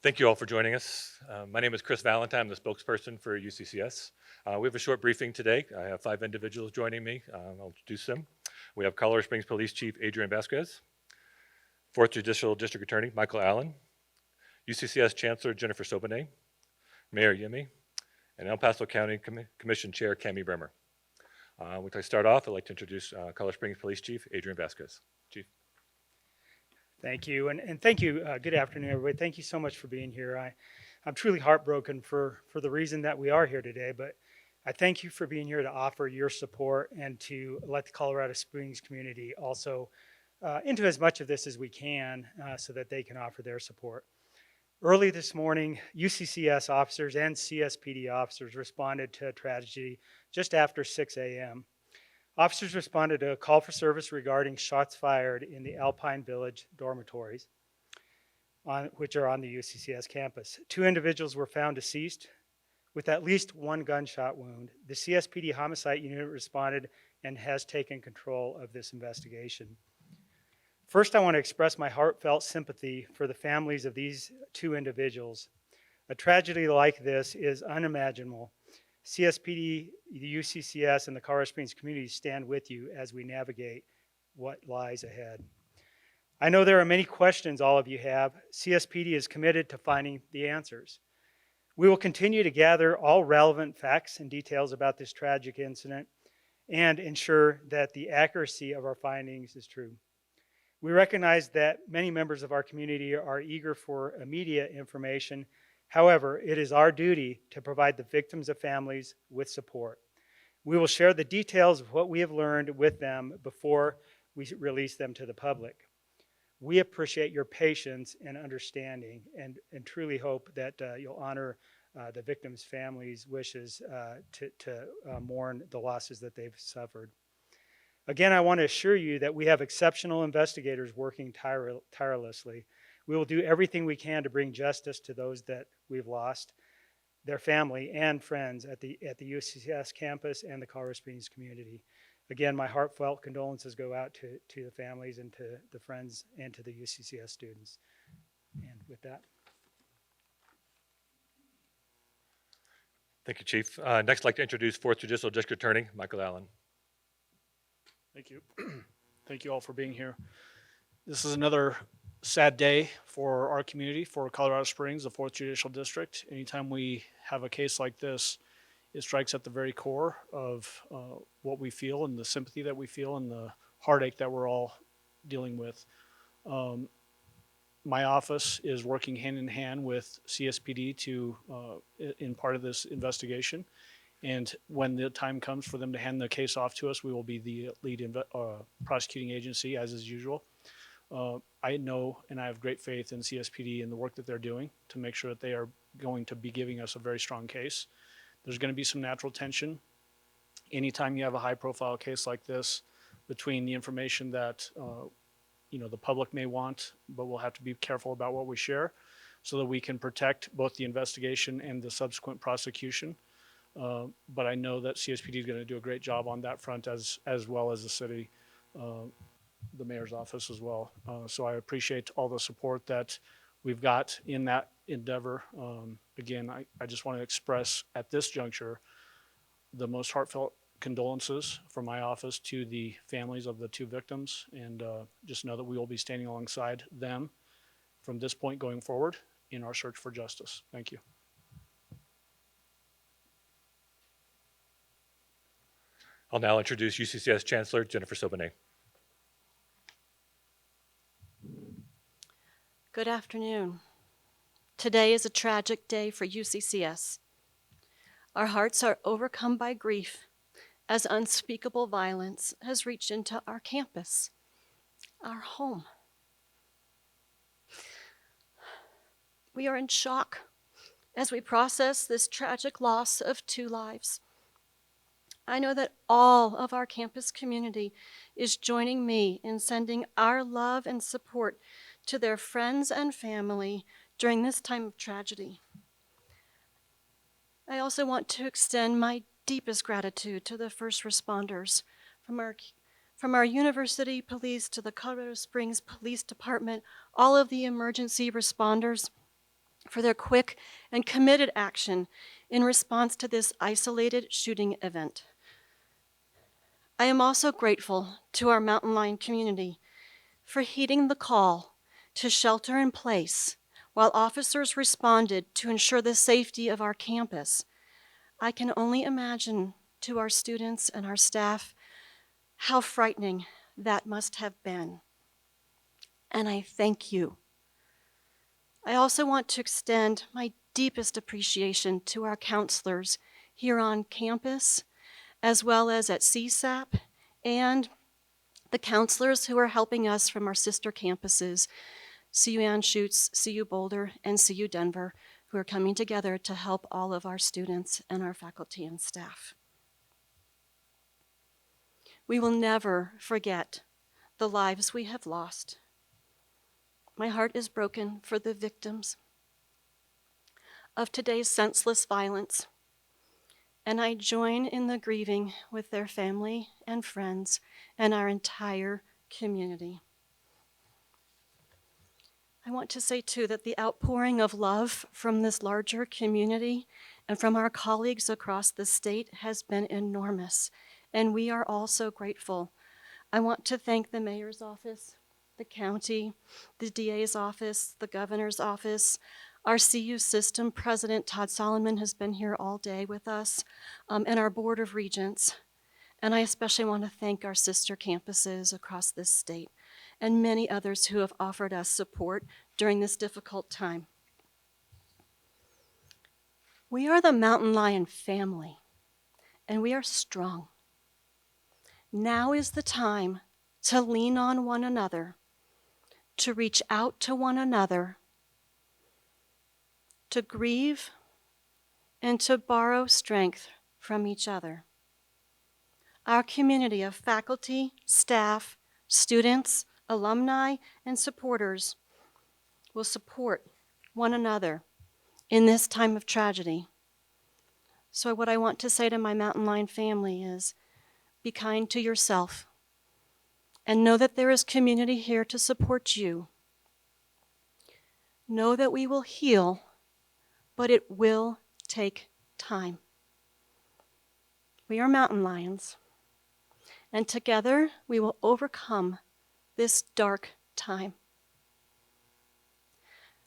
Thank you all for joining us. My name is Chris Valentine. I'm the spokesperson for UCCS. We have a short briefing today. I have 5 individuals joining me. I'll introduce them. We have Colorado Springs Police Chief Adrian Vasquez, 4th Judicial District Attorney Michael Allen, UCCS Chancellor Jennifer Soan, Mayor Yimi, and El Paso County Commission Chair Cammy Brier. When I start off, I'd like to introduce Colorado Springs Police Chief Adrian Vasquez. Chief. Thank you, and thank you. Good afternoon, everybody. Thank you so much for being here. I'm truly heartbroken for the reason that we are here today, but I thank you for being here to offer your support and to let the Colorado Springs community also into as much of this as we can so that they can offer their support. Early this morning, UCCS officers and CSPD officers responded to a tragedy just after 6 a.m. Officers responded to a call for service regarding shots fired in the Alpine Village dormitories, which are on the UCCS campus. 2 individuals were found deceased with at least 1 gunshot wound. The CSPD homicide unit responded and has taken control of this investigation. First, I want to express my heartfelt sympathy for the families of these 2 individuals. A tragedy like this is unimaginable. CSPD, the UCCS, and the Colorado Springs community stand with you as we navigate what lies ahead. I know there are many questions all of you have. CSPD is committed to finding the answers. We will continue to gather all relevant facts and details about this tragic incident and ensure that the accuracy of our findings is true. We recognize that many members of our community are eager for immediate information. However, it is our duty to provide the victims and families with support. We will share the details of what we have learned with them before we release them to the public. We appreciate your patience and understanding and truly hope that you'll honor the victims' families' wishes to mourn the losses that they've suffered. Again, I want to assure you that we have exceptional investigators working tirelessly. We will do everything we can to bring justice to those that we've lost, their family and friends at the UCCS campus and the Colorado Springs community. Again, my heartfelt condolences go out to the families and to the friends and to the UCCS students. And with that. Thank you, Chief. Next, I'd like to introduce 4th Judicial District Attorney Michael Allen. Thank you. Thank you all for being here. This is another sad day for our community, for Colorado Springs, the 4th Judicial District. Anytime we have a case like this, it strikes at the very core of what we feel and the sympathy that we feel and the heartache that we're all dealing with. My office is working hand in hand with CSPD in part of this investigation. And when the time comes for them to hand the case off to us, we will be the lead prosecuting agency, as is usual. I know and I have great faith in CSPD and the work that they're doing to make sure that they are going to be giving us a very strong case. There's going to be some natural tension anytime you have a high-profile case like this between the information that the public may want, but we'll have to be careful about what we share so that we can protect both the investigation and the subsequent prosecution. But I know that CSPD is going to do a great job on that front as well as the city. The mayor's office as well. So I appreciate all the support that we've got in that endeavor. Again, I just want to express at this juncture the most heartfelt condolences from my office to the families of the 2 victims, and just know that we will be standing alongside them from this point going forward in our search for justice. Thank you. I'll now introduce UCCS Chancellor Jennifer Soan. Good afternoon. Today is a tragic day for UCCS. Our hearts are overcome by grief as unspeakable violence has reached into our campus, our home. We are in shock as we process this tragic loss of 2 lives. I know that all of our campus community is joining me in sending our love and support to their friends and family during this time of tragedy. I also want to extend my deepest gratitude to the first responders, from our university police to the Colorado Springs Police Department, all of the emergency responders, for their quick and committed action in response to this isolated shooting event. I am also grateful to our Mountain Lion community for heeding the call to shelter in place while officers responded to ensure the safety of our campus. I can only imagine to our students and our staff how frightening that must have been. And I thank you. I also want to extend my deepest appreciation to our counselors here on campus, as well as at CSAP, and the counselors who are helping us from our sister campuses, CU Anschutz, CU Boulder, and CU Denver, who are coming together to help all of our students and our faculty and staff. We will never forget the lives we have lost. My heart is broken for the victims of today's senseless violence, and I join in the grieving with their family and friends and our entire community. I want to say, too, that the outpouring of love from this larger community and from our colleagues across the state has been enormous, and we are all so grateful. I want to thank the mayor's office, the county, the DA's office, the governor's office. Our CU system president, Todd Solomon, has been here all day with us, and our board of regents. And I especially want to thank our sister campuses across this state and many others who have offered us support during this difficult time. We are the Mountain Lion family, and we are strong. Now is the time to lean on one another, to reach out to one another, to grieve, and to borrow strength from each other. Our community of faculty, staff, students, alumni, and supporters will support one another in this time of tragedy. So what I want to say to my Mountain Lion family is, be kind to yourself and know that there is community here to support you. Know that we will heal, but it will take time. We are mountain lions, and together we will overcome this dark time.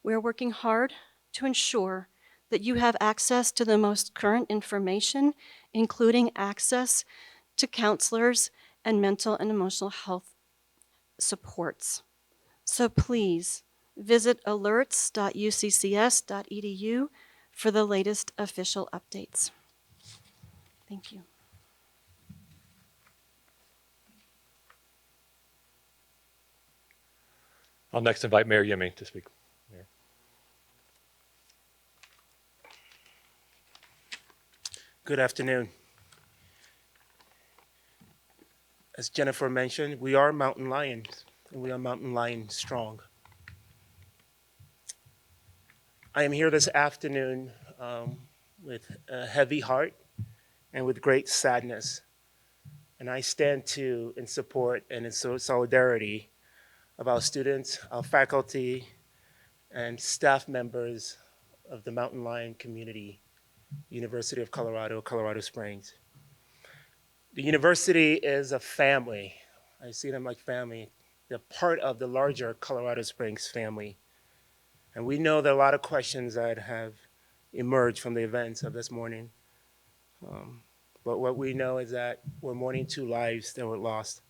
We are working hard to ensure that you have access to the most current information, including access to counselors and mental and emotional health supports. So please visit alerts.uccs.edu for the latest official updates. Thank you. I'll next invite Mayor Yimmy to speak. Mayor. Good afternoon. As Jennifer mentioned, we are mountain lions, and we are mountain lion strong. I am here this afternoon with a heavy heart and with great sadness. And I stand in support and in solidarity of our students, our faculty, and staff members of the Mountain Lion community, University of Colorado, Colorado Springs. The university is a family. I see them like family. They're part of the larger Colorado Springs family. And we know there are a lot of questions that have emerged from the events of this morning. But what we know is that we're mourning 2 lives that were lost.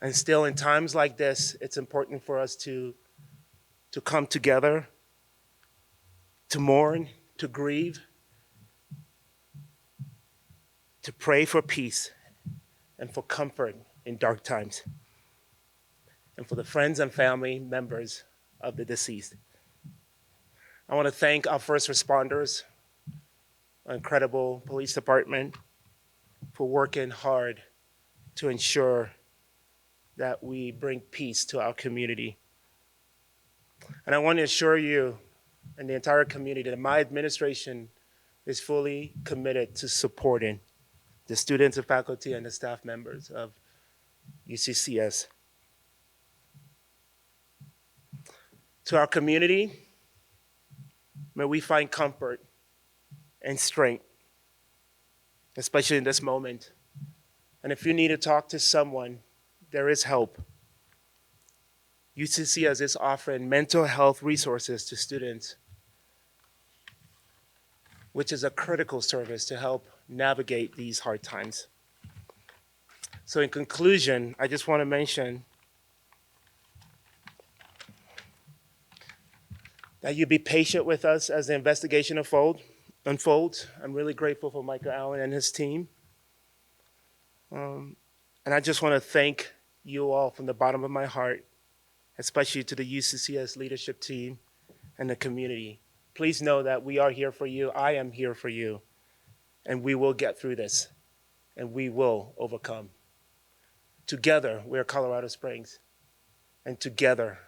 And still, in times like this, it's important for us to come together, to mourn, to grieve, to pray for peace and for comfort in dark times, and for the friends and family members of the deceased. I want to thank our first responders, our incredible police department, for working hard to ensure that we bring peace to our community. And I want to assure you and the entire community that my administration is fully committed to supporting the students and faculty and the staff members of UCCS. To our community, May we find comfort and strength, especially in this moment. And if you need to talk to someone, there is help. UCCS is offering mental health resources to students, which is a critical service to help navigate these hard times. So in conclusion, I just want to mention that you be patient with us as the investigation unfolds. I'm really grateful for Michael Allen and his team. And I just want to thank you all from the bottom of my heart, especially to the UCCS leadership team and the community. Please know that we are here for you. I am here for you. And we will get through this. And we will overcome. Together, we're Colorado Springs. And together,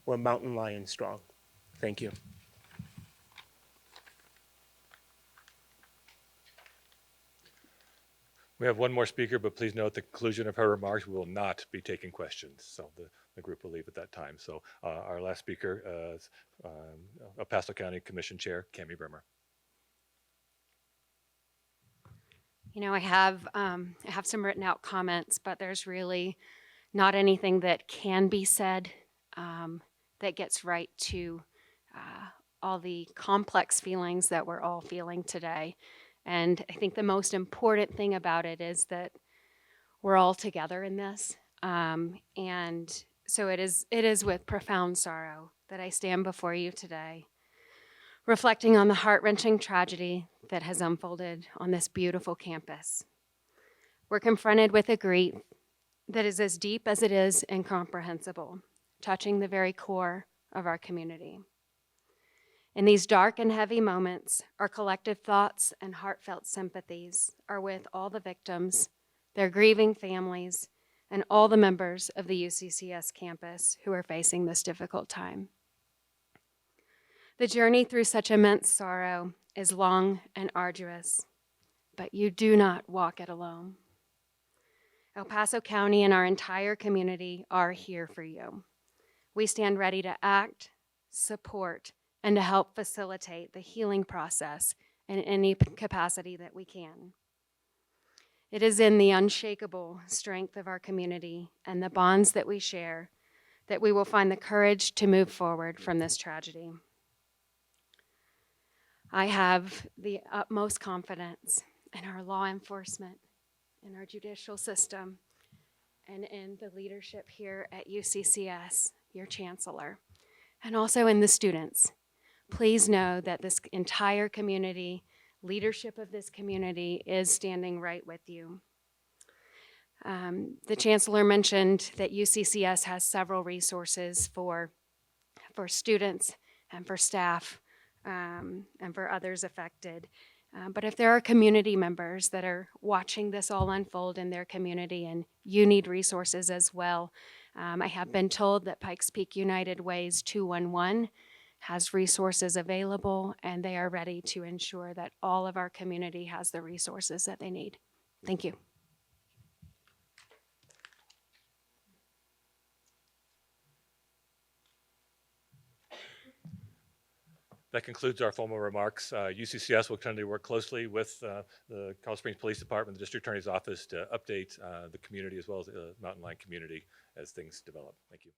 we're Mountain Lion strong. Thank you. We have one more speaker, but please note at the conclusion of her remarks, we will not be taking questions. So the group will leave at that time. So our last speaker is El Paso County Commission Chair, Cammy Brier. You know, I have some written out comments, but there's really not anything that can be said that gets right to all the complex feelings that we're all feeling today. And I think the most important thing about it is that we're all together in this. And so it is with profound sorrow that I stand before you today, reflecting on the heart-wrenching tragedy that has unfolded on this beautiful campus. We're confronted with a grief that is as deep as it is incomprehensible, touching the very core of our community. In these dark and heavy moments, our collective thoughts and heartfelt sympathies are with all the victims, their grieving families, and all the members of the UCCS campus who are facing this difficult time. The journey through such immense sorrow is long and arduous, but you do not walk it alone. El Paso County and our entire community are here for you. We stand ready to act, support, and to help facilitate the healing process in any capacity that we can. It is in the unshakable strength of our community and the bonds that we share that we will find the courage to move forward from this tragedy. I have the utmost confidence in our law enforcement, in our judicial system, and in the leadership here at UCCS, your chancellor, and also in the students. Please know that this entire community, leadership of this community, is standing right with you. The chancellor mentioned that UCCS has several resources for students and for staff and for others affected. But if there are community members that are watching this all unfold in their community and you need resources as well, I have been told that Pikes Peak United Way's 211 has resources available, and they are ready to ensure that all of our community has the resources that they need. Thank you. That concludes our formal remarks. UCCS will continue to work closely with the Colorado Springs Police Department, the District Attorney's Office to update the community as well as the Mountain Lion community as things develop. Thank you.